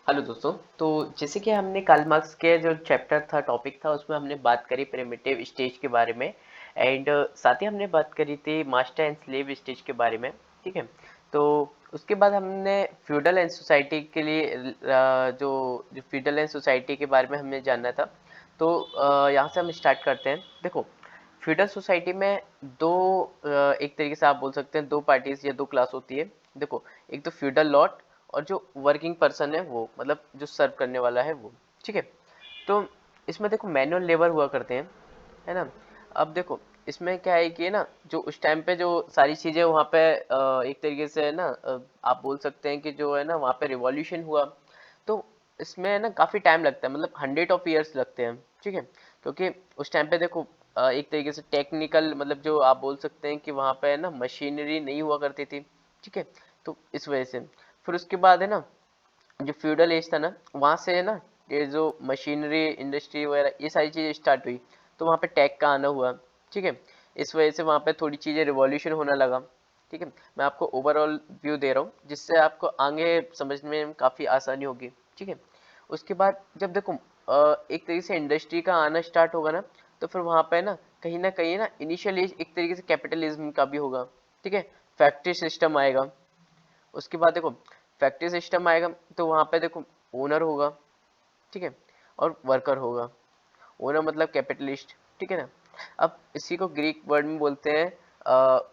Hello दोस्तों। तो जैसे कि हमने कार्ल मार्क्स के जो चैप्टर था, टॉपिक था, उसमें हमने बात करी प्रिमिटिव स्टेज के बारे में। एंड साथ ही हमने बात करी थी मास्टर एंड स्लेव स्टेज के बारे में। ठीक है। तो उसके बाद हमने फ्यूडल एंड सोसाइटी के लिए जो जो फ्यूडल एंड सोसाइटी के बारे में हमने जानना था। तो यहाँ से हम स्टार्ट करते हैं। देखो, फ्यूडल सोसाइटी में दो एक तरीके से आप बोल सकते हैं दो पार्टीज या दो क्लास होती है। देखो, एक तो फ्यूडल लॉट और जो वर्किंग पर्सन है वो, मतलब जो सर्व करने वाला है वो। ठीक है। तो इसमें देखो मैनुअल लेबर हुआ करते हैं, है ना। अब देखो, इसमें क्या है कि ना, जो उस टाइम पे जो सारी चीजें वहाँ पे एक तरीके से है ना, आप बोल सकते हैं कि जो है ना वहाँ पे रिवॉल्यूशन हुआ। तो इसमें ना काफी टाइम लगता है, मतलब 100 of years लगते हैं। ठीक है। क्योंकि उस टाइम पे देखो, एक तरीके से टेक्निकल, मतलब जो आप बोल सकते हैं कि वहाँ पे ना मशीनरी नहीं हुआ करती थी। ठीक है। तो इस वजह से फिर उसके बाद है ना, जो फ्यूडल एज था ना, वहाँ से है ना, ये जो मशीनरी इंडस्ट्री वगैरह ये सारी चीज़ें स्टार्ट हुई। तो वहाँ पे टैग का आना हुआ। ठीक है। इस वजह से वहाँ पे थोड़ी चीज़ें रिवॉल्यूशन होने लगा। ठीक है। मैं आपको ओवरऑल व्यू दे रहा हूँ जिससे आपको आगे समझने में काफ़ी आसानी होगी। ठीक है। उसके बाद जब देखो एक तरीके से इंडस्ट्री का आना स्टार्ट होगा ना, तो फिर वहाँ पे ना कहीं ना इनिशियली एक तरीके से कैपिटलिज्म का भी होगा। ठीक है। फैक्ट्री सिस्टम आएगा। उसके बाद देखो, फैक्ट्री सिस्टम आएगा तो वहां पे देखो ओनर होगा। ठीक है। और वर्कर होगा। ओनर मतलब कैपिटलिस्ट। ठीक है ना। अब इसी को ग्रीक वर्ड में बोलते हैं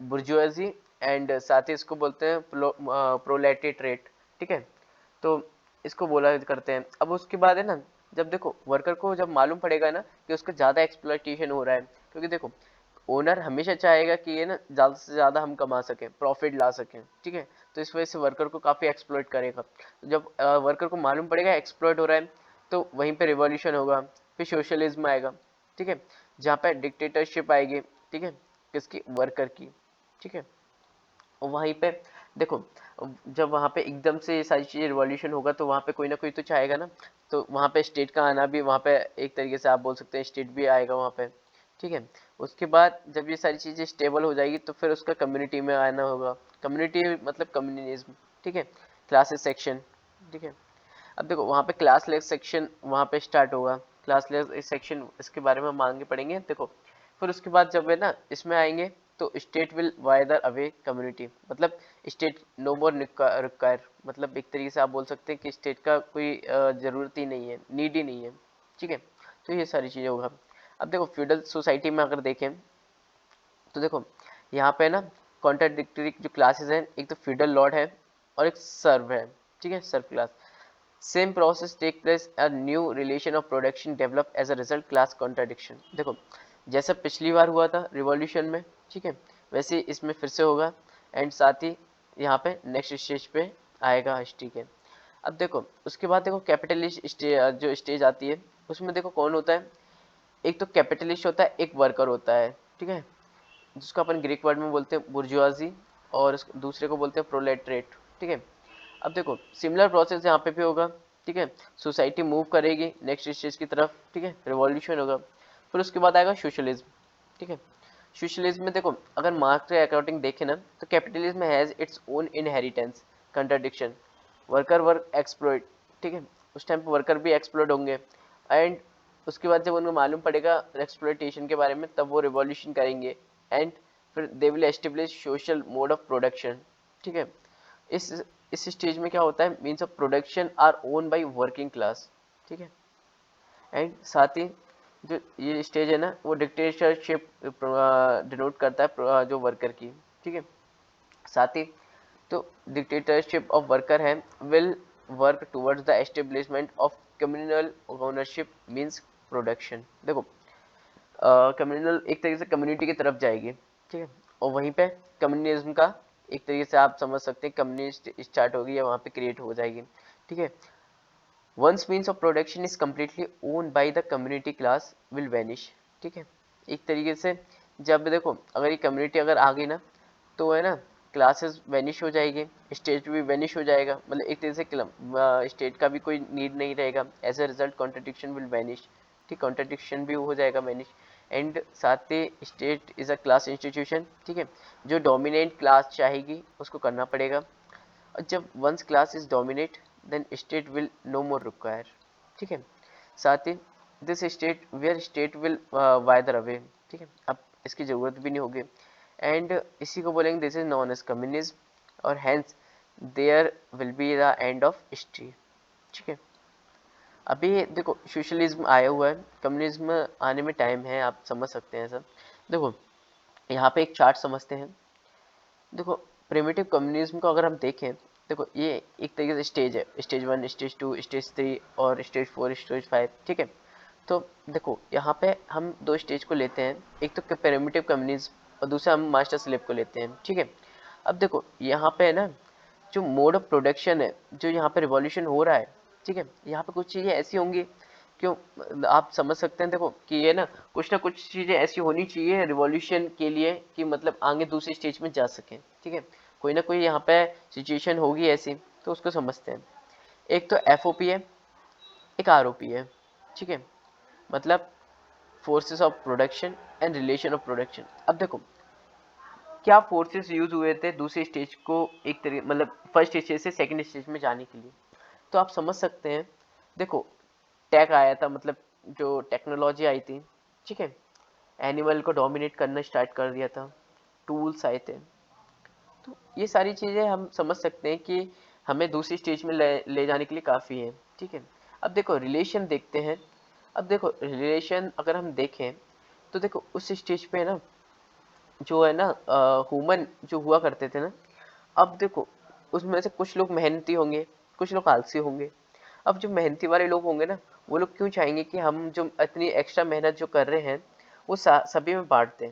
बुर्जुआजी, एंड साथ ही इसको बोलते हैं प्रोलेटेरेट। ठीक है। तो इसको बोला करते हैं। अब उसके बाद है ना, जब देखो वर्कर को जब मालूम पड़ेगा ना कि उसका ज्यादा एक्सप्लॉइटेशन हो रहा है, क्योंकि देखो ओनर हमेशा चाहेगा कि ये ना ज्यादा से ज्यादा हम कमा सकें, प्रॉफिट ला सकें। ठीक है। तो इस वजह से वर्कर को काफी एक्सप्लॉइट करेगा। तो जब वर्कर को मालूम पड़ेगा एक्सप्लॉइट हो रहा है, तो वहीं पे रिवॉल्यूशन होगा। फिर सोशलिज्म आएगा। ठीक है। जहाँ पे डिक्टेटरशिप आएगी। ठीक है। किसकी? वर्कर की। ठीक है। और वहीं पे देखो, जब वहाँ पे एकदम से ये सारी चीजें रिवॉल्यूशन होगा तो वहाँ पे कोई ना कोई तो चाहेगा ना। तो वहाँ पे स्टेट का आना भी, वहाँ पे एक तरीके से आप बोल सकते हैं स्टेट भी आएगा वहाँ पे। ठीक है। उसके बाद जब ये सारी चीजें स्टेबल हो जाएगी तो फिर उसका कम्युनिटी में आना होगा। कम्युनिटी मतलब कम्युनिज्म। ठीक है। Classes section. ठीक है। अब देखो वहाँ पे क्लासलेस सेक्शन वहाँ पे स्टार्ट होगा। क्लासलेस सेक्शन इसके बारे में हम आगे पढ़ेंगे। देखो, फिर उसके बाद जब है ना इसमें आएंगे, तो state will wither away community, मतलब स्टेट नो मोर रिक्वायर, मतलब एक तरीके से आप बोल सकते हैं कि स्टेट का कोई जरूरत ही नहीं है, नीड ही नहीं है। ठीक है। तो ये सारी चीजें होगा। अब देखो फ्यूडल सोसाइटी में अगर देखें, तो देखो यहाँ पे ना कॉन्ट्राडिक्टरी जो क्लासेस हैं, एक तो फ्यूडल लॉर्ड है और एक सर्व है। ठीक है, serve class. Same process take place, a new relation of production develop as a result class contradiction. देखो, जैसा पिछली बार हुआ था रिवॉल्यूशन में, ठीक है, वैसे इसमें फिर से होगा। एंड साथ ही यहाँ पे नेक्स्ट स्टेज पे आएगा। ठीक है। अब देखो उसके बाद देखो कैपिटलिस्ट स्टेज, जो स्टेज आती है उसमें देखो कौन होता है। एक तो कैपिटलिस्ट होता है, एक वर्कर होता है। ठीक है। जिसको अपन ग्रीक वर्ड में बोलते हैं बुर्जुआजी, और दूसरे को बोलते हैं प्रोलेटरेट। ठीक है। अब देखो सिमिलर प्रोसेस यहाँ पे भी होगा। ठीक है। सोसाइटी मूव करेगी नेक्स्ट स्टेज की तरफ। ठीक है। रिवॉल्यूशन होगा। फिर उसके बाद आएगा सोशलिज्म। ठीक है। सोशलिज्म में देखो, अगर मार्क्स के अकॉर्डिंग देखें ना, तो capitalism has its own inheritance, contradiction, worker work exploit. ठीक है। उस टाइम पे वर्कर भी एक्सप्लॉइट होंगे। एंड उसके बाद जब उनको मालूम पड़ेगा एक्सप्लॉइटेशन के बारे में, तब वो रिवॉल्यूशन करेंगे। एंड फिर they will establish social mode of production. ठीक है। इस इस स्टेज में क्या होता है, means of production our own by working class. ठीक है। एंड साथ ही जो ये स्टेज है ना, वो डिक्टेटरशिप डिनोट करता है जो वर्कर की। ठीक है। साथ ही तो डिक्टेटरशिप ऑफ वर्कर है, will work towards the establishment of communal ownership means production. देखो कम्युनल एक तरीके से कम्युनिटी की तरफ जाएगी। ठीक है। और वहीं पे कम्युनिज्म का एक तरीके से आप समझ सकते हैं कम्युनिस्ट स्टार्ट होगी या वहाँ पे क्रिएट हो जाएगी। ठीक है। Once means of production is completely owned by the community class will vanish. ठीक है। एक तरीके से जब देखो अगर ये कम्युनिटी अगर आ गई ना, तो है ना क्लासेस वैनिश हो जाएगी, स्टेट भी वैनिश हो जाएगा, मतलब एक तरह से स्टेट का भी कोई नीड नहीं रहेगा। As a result contradiction will vanish. ठीक, कॉन्ट्रडिक्शन भी हो जाएगा वैनिश। एंड साथ ही state is a class institution. ठीक है। जो डोमिनेंट क्लास चाहेगी उसको करना पड़ेगा। और जब once class is dominate then state will no more require, ठीक है। साथ ही this state where state will wither away, ठीक है, अब इसकी जरूरत भी नहीं होगी। एंड इसी को बोलेंगे this is known as communism और hence there will be the end of history, ठीक है। अभी देखो सोशलिज्म आया हुआ है, कम्युनिज्म आने में टाइम है, आप समझ सकते हैं सब। देखो यहाँ पे एक चार्ट समझते हैं। देखो प्रिमिटिव कम्युनिज्म को अगर हम देखें, देखो ये एक तरीके से स्टेज है, स्टेज 1, स्टेज 2, स्टेज 3 और स्टेज 4, स्टेज 5, ठीक है। तो देखो यहाँ पे हम दो स्टेज को लेते हैं, एक तो प्रिमिटिव कम्युनिज्म और दूसरा हम मास्टर स्लेव को लेते हैं, ठीक है। अब देखो यहाँ पे है ना, जो मोड ऑफ प्रोडक्शन है, जो यहाँ पे रिवॉल्यूशन हो रहा है, ठीक है, यहाँ पे कुछ चीज़ें ऐसी होंगी, क्यों, आप समझ सकते हैं। देखो कि ये ना कुछ चीज़ें ऐसी होनी चाहिए रिवॉल्यूशन के लिए कि मतलब आगे दूसरे स्टेज में जा सके, ठीक है। कोई ना कोई यहाँ पे सिचुएशन होगी ऐसी, तो उसको समझते हैं। एक तो एफओपी है, एक आरओपी है, ठीक है, मतलब forces of production and relation of production. अब देखो क्या फोर्सेस यूज हुए थे दूसरे स्टेज को एक तरीके मतलब फर्स्ट स्टेज से सेकंड स्टेज में जाने के लिए, तो आप समझ सकते हैं। देखो टेक आया था, मतलब जो टेक्नोलॉजी आई थी, ठीक है, एनिमल को डोमिनेट करना स्टार्ट कर दिया था, टूल्स आए थे, तो ये सारी चीज़ें हम समझ सकते हैं कि हमें दूसरी स्टेज में ले जाने के लिए काफ़ी है, ठीक है। अब देखो रिलेशन देखते हैं। अब देखो रिलेशन अगर हम देखें तो देखो उस स्टेज पे ना जो है ना ह्यूमन जो हुआ करते थे ना, अब देखो उसमें से कुछ लोग मेहनती होंगे, कुछ लोग आलसी होंगे। अब जो मेहनती वाले लोग होंगे ना, वो लोग क्यों चाहेंगे कि हम जो इतनी एक्स्ट्रा मेहनत जो कर रहे हैं वो सभी में बांट दें।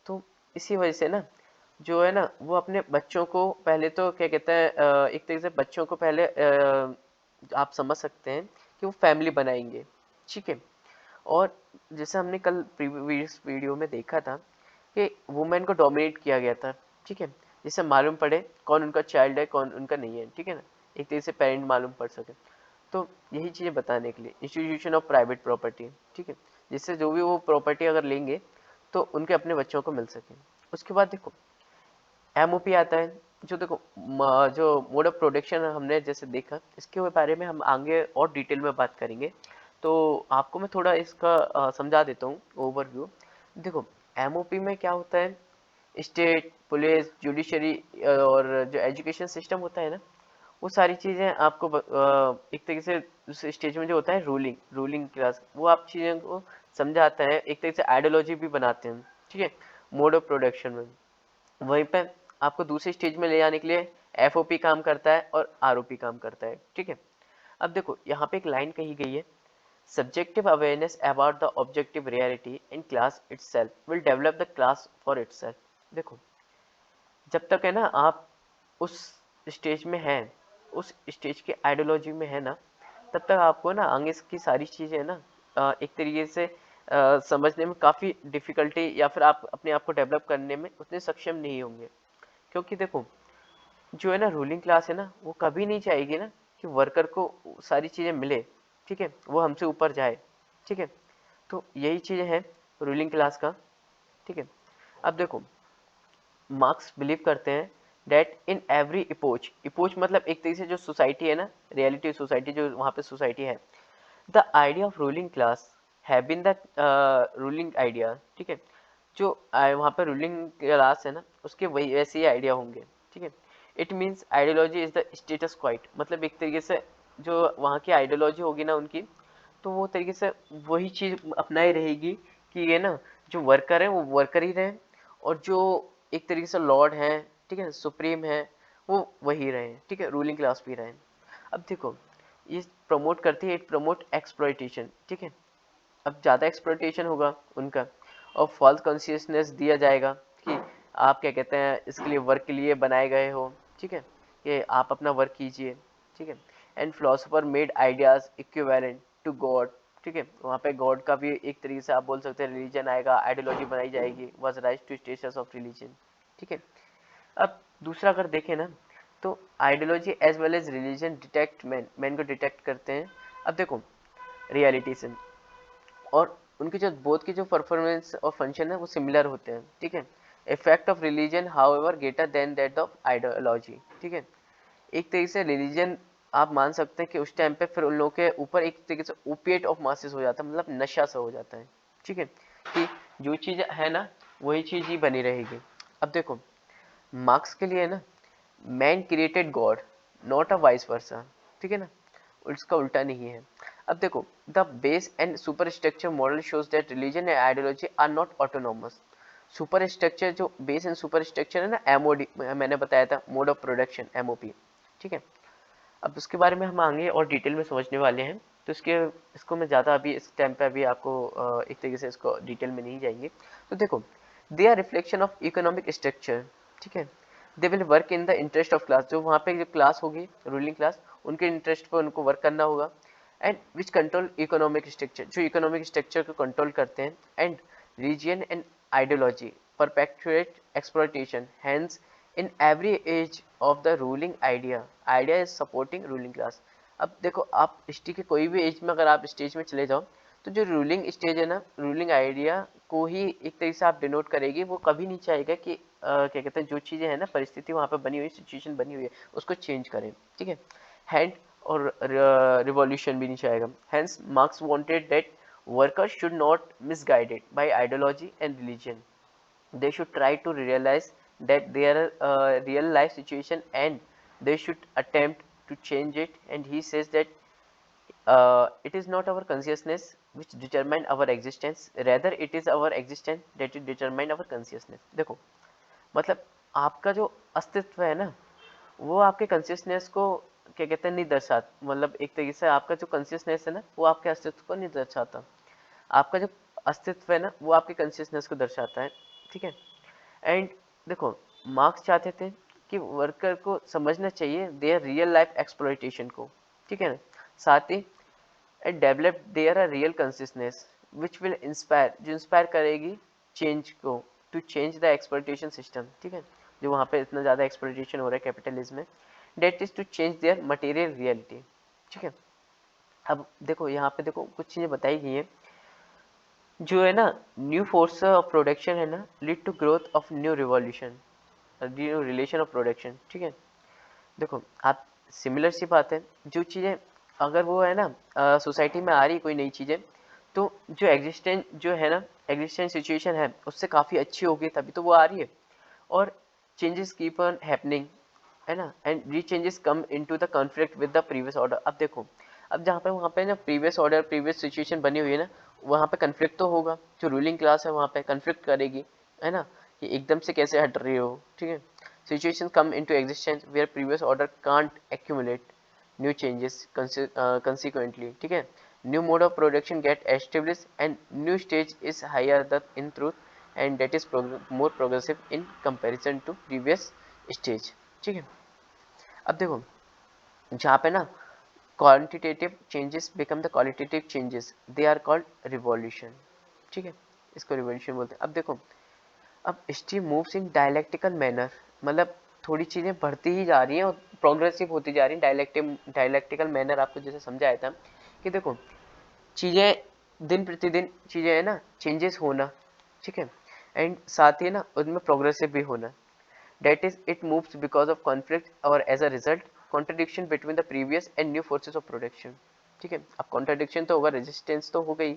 तो इसी वजह से ना जो है ना वो अपने बच्चों को पहले तो क्या कहते हैं, एक तरीके से बच्चों को पहले आप समझ सकते हैं कि वो फैमिली बनाएंगे, ठीक है। और जैसे हमने कल प्रीवियस वीडियो में देखा था कि वुमेन को डोमिनेट किया गया था, ठीक है, जिससे मालूम पड़े कौन उनका चाइल्ड है कौन उनका नहीं है, ठीक है ना, एक तरीके से पेरेंट मालूम पड़ सके। तो यही चीज़ें बताने के लिए इंस्टीट्यूशन ऑफ प्राइवेट प्रॉपर्टी, ठीक है, जिससे जो भी वो प्रॉपर्टी अगर लेंगे तो उनके अपने बच्चों को मिल सके। उसके बाद देखो एमओपी आता है, जो देखो जो मोड ऑफ प्रोडक्शन हमने जैसे देखा, इसके बारे में हम आगे और डिटेल में बात करेंगे। तो आपको मैं थोड़ा इसका समझा देता हूँ ओवरव्यू। देखो एमओपी में क्या होता है, स्टेट पुलिस जुडिशरी और जो एजुकेशन सिस्टम होता है ना, वो सारी चीज़ें आपको एक तरीके से उस स्टेज में जो होता है रूलिंग रूलिंग क्लास, वो आप चीज़ों को समझाता है, एक तरीके से आइडियोलॉजी भी बनाते हैं, ठीक है, मोड ऑफ प्रोडक्शन में। वहीं पे आपको दूसरी स्टेज में ले जाने के लिए एफओपी काम करता है और आरओपी काम करता है, ठीक है। अब देखो यहाँ पे एक लाइन कही गई है, subjective awareness about the objective reality in class itself will develop the class for itself. देखो जब तक है ना आप उस स्टेज में हैं, उस स्टेज के आइडियोलॉजी में है ना, तब तक आपको ना आगे की सारी चीज़ें ना एक तरीके से समझने में काफ़ी डिफ़िकल्टी या फिर आप अपने आप को डेवलप करने में उतने सक्षम नहीं होंगे। क्योंकि देखो जो है ना रूलिंग क्लास है ना, वो कभी नहीं चाहेगी ना कि वर्कर को सारी चीज़ें मिले, ठीक है, वो हमसे ऊपर जाए, ठीक है। तो यही चीज़ें हैं रूलिंग क्लास का, ठीक है। अब देखो मार्क्स बिलीव करते हैं that in every epoch, epoch मतलब एक तरीके से जो सोसाइटी है ना, रियलिटी सोसाइटी जो वहाँ पे सोसाइटी है, the idea of ruling class है बिन द रूलिंग आइडिया, ठीक है, जो वहाँ पे रूलिंग क्लास है ना उसके वही वैसे ही आइडिया होंगे, ठीक है। It means ideology is the status quite, मतलब एक तरीके से जो वहाँ की आइडियोलॉजी होगी ना उनकी, तो वो तरीके से वही चीज़ अपनाई रहेगी कि ये ना जो वर्कर है वो वर्कर ही रहे, और जो एक तरीके से लॉर्ड हैं, ठीक है, सुप्रीम है, वो वही रहे, ठीक है, रूलिंग क्लास भी रहे। अब देखो ये प्रमोट करती है, इट प्रमोट एक्सप्लॉइटेशन, ठीक है। अब ज़्यादा एक्सप्लॉइटेशन होगा उनका, और फॉल्स कॉन्शियसनेस दिया जाएगा कि आप क्या कहते हैं इसके लिए वर्क के लिए बनाए गए हो, ठीक है, कि आप अपना वर्क कीजिए, ठीक है। And philosopher made ideas equivalent to God, ठीक है, वहाँ पे गॉड का भी एक तरीके से आप बोल सकते हैं रिलीजन आएगा, आइडियोलॉजी बनाई जाएगी, was rise to status of religion, ठीक है। अब दूसरा अगर देखें ना, तो ideology as well as religion detect man को डिटेक्ट करते हैं। अब देखो रियलिटी से, और उनकी जो बोथ की जो परफॉर्मेंस और फंक्शन है वो सिमिलर होते हैं, ठीक है। Effect of religion however greater than that of ideology, ठीक है। एक तरीके से रिलीजन आप मान सकते हैं कि उस टाइम पे फिर उन लोगों के ऊपर एक तरीके से ओपिएट ऑफ मासेस हो जाता है, मतलब नशा सा हो जाता है, ठीक है, कि जो चीज़ है ना वही चीज़ ही बनी रहेगी। अब देखो मार्क्स के लिए ना man created God not a vice versa, ठीक है ना, उसका उल्टा नहीं है। अब देखो the base and super structure model shows that religion and ideology are not autonomous. Super structure जो बेस एंड सुपर स्ट्रक्चर है ना, एमओडी मैंने बताया था, मोड ऑफ प्रोडक्शन एमओपी, ठीक है। अब उसके बारे में हम आगे और डिटेल में समझने वाले हैं, तो इसको मैं ज़्यादा अभी इस टाइम पे अभी आपको एक तरीके से इसको डिटेल में नहीं जाएंगे। तो देखो they are reflection of economic structure, ठीक है, they will work in the interest of class, जो वहाँ पे जो क्लास होगी रूलिंग क्लास उनके इंटरेस्ट पर उनको वर्क करना होगा, and which control economic structure, जो इकोनॉमिक स्ट्रक्चर को कंट्रोल करते हैं, and religion and ideology perpetuate exploitation, hence in every age of the ruling idea is supporting ruling class. अब देखो आप हिस्ट्री के कोई भी एज में अगर आप स्टेज में चले जाओ, तो जो रूलिंग स्टेज है ना, रूलिंग आइडिया को ही एक तरीके से आप डिनोट करेगी, वो कभी नहीं चाहेगा कि क्या कहते हैं जो चीज़ें हैं ना, परिस्थिति वहाँ पे बनी हुई, सिचुएशन बनी हुई है, उसको चेंज करें, ठीक है, हैंड और रिवॉल्यूशन भी नहीं चाहेगा। Hence Marx wanted that workers should not misguided by ideology and religion, they should try to realize that their real life situation and they should attempt to change it, and he says that it is not our consciousness which determine our existence, rather it is our existence that it determine our consciousness। देखो मतलब आपका जो अस्तित्व है ना, वो आपके consciousness को क्या कहते हैं नहीं दर्शाता, मतलब एक तरीके से आपका जो कॉन्शियसनेस है ना वो आपके अस्तित्व को नहीं दर्शाता, आपका जो अस्तित्व है ना वो आपके कॉन्शियसनेस को दर्शाता है, ठीक है। एंड देखो मार्क्स चाहते थे कि वर्कर को समझना चाहिए देयर रियल लाइफ एक्सप्लॉइटेशन को, ठीक है ना, साथ ही and develop there a real consistence which will inspire, जो इंस्पायर करेगी चेंज को, to change the exploitation system, ठीक है, जो वहाँ पे इतना ज़्यादा एक्सप्लॉइटेशन हो रहा है कैपिटलिज्म में, that is to change their material reality, ठीक है। अब देखो यहाँ पे देखो कुछ चीज़ें बताई गई हैं, जो है ना न्यू फोर्स ऑफ प्रोडक्शन है ना lead to growth of new revolution, new relation of production, ठीक है। देखो आप सिमिलर सी बात है, जो चीज़ें अगर वो है ना सोसाइटी में आ रही कोई नई चीज़ें, तो जो एग्जिस्टेंट जो है ना एग्जिस्टेंट सिचुएशन है उससे काफ़ी अच्छी होगी तभी तो वो आ रही है, और चेंजेस कीप ऑन हैपनिंग, है ना, and re changes come into the conflict with the previous order. अब देखो अब जहाँ पे वहाँ पे ना प्रीवियस ऑर्डर प्रीवियस सिचुएशन बनी हुई है ना, वहाँ पे कन्फ्लिक्ट तो होगा, जो रूलिंग क्लास है वहाँ पे कन्फ्लिक्ट करेगी, है ना, कि एकदम से कैसे हट रही हो, ठीक है। Situation come into existence where previous order can't accumulate new changes consequently, ठीक है, new mode of production get establish and new stage is higher the in truth and that is more progressive in comparison to previous stage, ठीक है। अब देखो जहाँ पे ना quantitative changes become the qualitative changes, they are called revolution, ठीक है, इसको रिवॉल्यूशन बोलते हैं। अब देखो अब history moves in dialectical manner, मतलब थोड़ी चीज़ें बढ़ती ही जा रही हैं और प्रोग्रेसिव होती जा रही हैं, डायलेक्टिकल मैनर आपको जैसे समझाया था कि देखो चीज़ें दिन प्रतिदिन चीज़ें है ना चेंजेस होना, ठीक है, एंड साथ ही ना उनमें प्रोग्रेसिव भी होना, that is it moves because of conflict or as a result contradiction between the previous and new forces of production, ठीक है। अब contradiction तो होगा, resistance तो हो गई,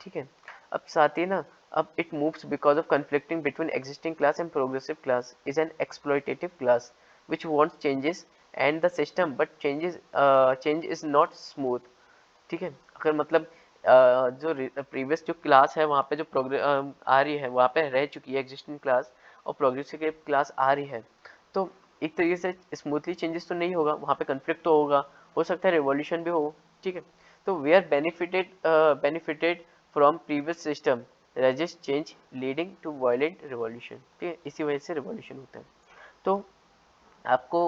ठीक है। अब साथ ही ना अब it moves because of conflicting between existing class and progressive class is an exploitative class which wants changes and the system but change is not smooth, ठीक है। अगर मतलब जो प्रीवियस जो क्लास है वहाँ पे जो आ रही है वहाँ पे रह चुकी है एग्जिस्टिंग क्लास, और प्रोग्रेसिव क्लास आ रही है, तो एक तरीके से स्मूथली चेंजेस तो नहीं होगा, वहाँ पे कन्फ्लिक्ट तो होगा, हो सकता है रिवॉल्यूशन भी हो, ठीक है। तो we are benefited from previous system resist change leading to violent revolution, ठीक है, इसी वजह से रिवॉल्यूशन होता है। तो आपको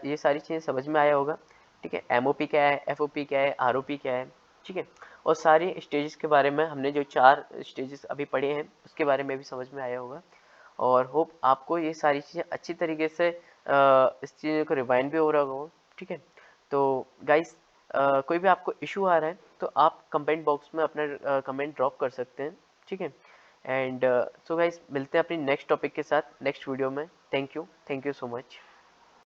ये सारी चीज़ें समझ में आया होगा, ठीक है, एमओपी क्या है, एफओपी क्या है, आरओपी क्या है, ठीक है, और सारी स्टेजेस के बारे में हमने जो 4 स्टेजेस अभी पढ़े हैं उसके बारे में भी समझ में आया होगा, और होप आपको ये सारी चीज़ें अच्छी तरीके से इस चीज़ को रिवाइंड भी हो रहा होगा, ठीक है। तो गाइस कोई भी आपको इशू आ रहा है तो आप कमेंट बॉक्स में अपना कमेंट ड्रॉप कर सकते हैं, ठीक है। एंड सो गाइस मिलते हैं अपनी नेक्स्ट टॉपिक के साथ नेक्स्ट वीडियो में। Thank you so much.